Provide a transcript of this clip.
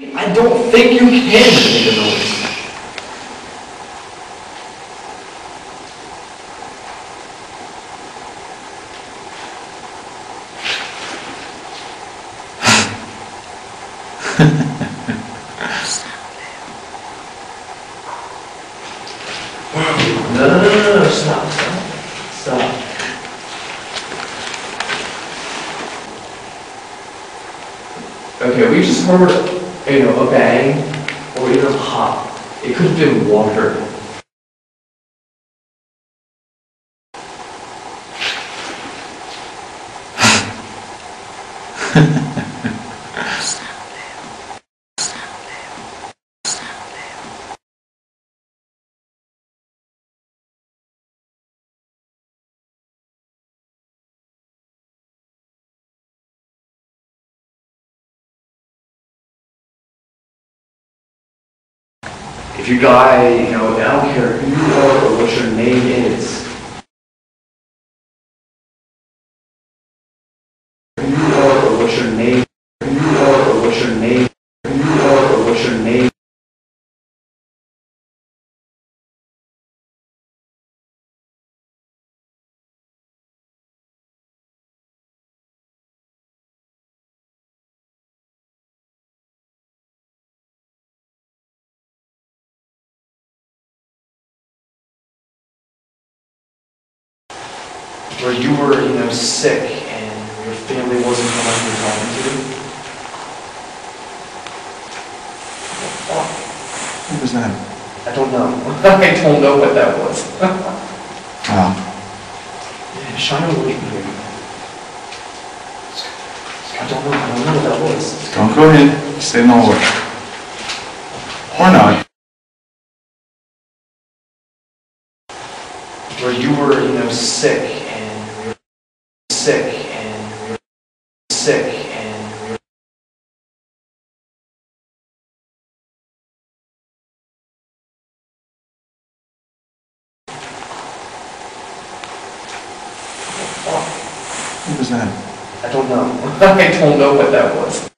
I don't think you can make a noise. No, stop. Okay, we just heard, a bang, or even a pop. It could have been water. If you guy, I don't care who you are or what your name is. Who you are or what your name. Who you are or what your name. Who you are or what your name. Where you were, sick and your family wasn't the one you were talking to. What was that? I don't know. I don't know what that was. Wow. Yeah, shine a light here. I don't know what that was. Don't go in. Stay in the hallway. Or not. Where you were, sick and you're sick and you're sick and you're What was that? I don't know. I don't know what that was.